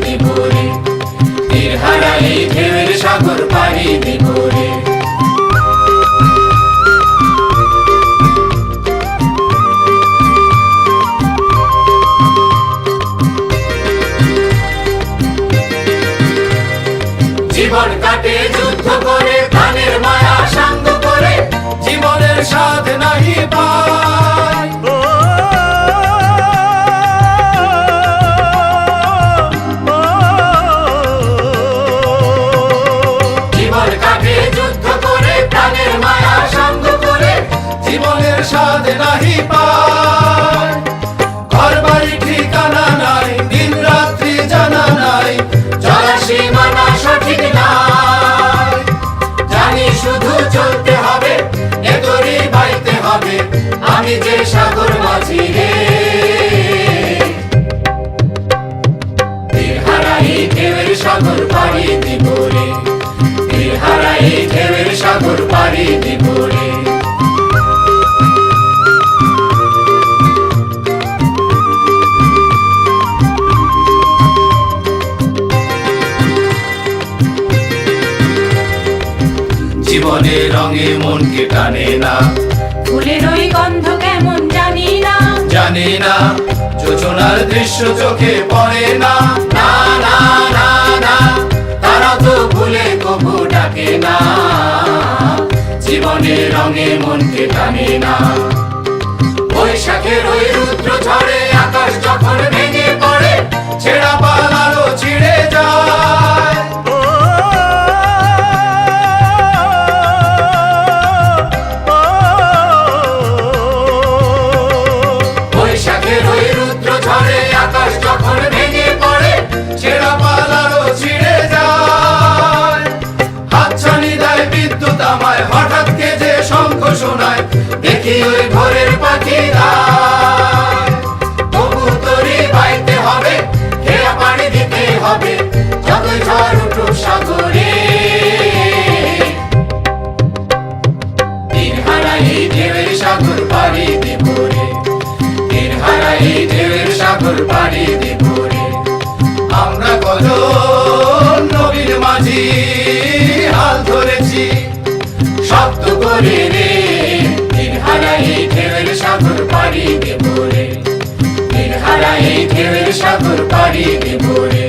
দিব রে, তীর হারাই ঢেউয়ের সাগর পাড়ি দিব রে। জীবন কাটে যুদ্ধ করে, প্রাণের মায়া সাঙ্গ করে, জীবনের স্বাদ নাহি পায়। জীবন কাটে যুদ্ধ করে, প্রাণের মায়া সাঙ্গ করে, জীবনের স্বাদ নাহি পায়। ঘর বাড়ি ঠিকানা নাই, দিন রাত্রি জানা নাই, চলার সীমানা সঠিক নাই। জানি শুধু চলতে হবে, এ তরি বাইতে হবে, আমি যে সাগর মাঝি রে। তীর হারাই ঢেউয়ের সাগর পাড়ি দিব রে, তীর হারাই ঢেউয়ের সাগর পাড়ি দিব রে। জীবনের রঙে মনকে টানে না, ফুলের ওই গন্ধ কেমন জানি না, জানি না, যোজনার দৃশ্য চোখে পড়ে না। না না না না, তারা তো ভুলে কবু ডাকে না, জীবনের রঙে মনকে টানে না। বৈশাখের ওই রুদ্র ঝড়ে আকাশ যখন ভেঙে পড়ে, ছেঁড়া পালালো ছিঁড়ে যায়। বৈশাখের ওই রুদ্র ঝড়ে আকাশ যখন ভেঙে পড়ে, ছেঁড়া পালালো ছিঁড়ে যায়। হাতছানি দেয় বিদ্যুৎ আমায়, হঠাৎ কে যে শঙ্খ শোনায়, দেখি ওই ভোরের পাখিরা। তবু তরি বাইতে হবে, খেয়া পাড়ি দিতে হবে, যতই ঝড় উঠুক সাগরে। তীর হারাই ঢেউয়ের সাগর পাড়ি দিব রে, তীর হারাই ঢেউয়ের সাগর পাড়ি দিব রে। আমরা কজন নবীর মাঝি হাল ধরেছি, শব্দ করে রে, তীর হারাই ঢেউয়ের সাগর পাড়ি দিব রে, তীর হারাই ঢেউয়ের সাগর পাড়ি দিব রে।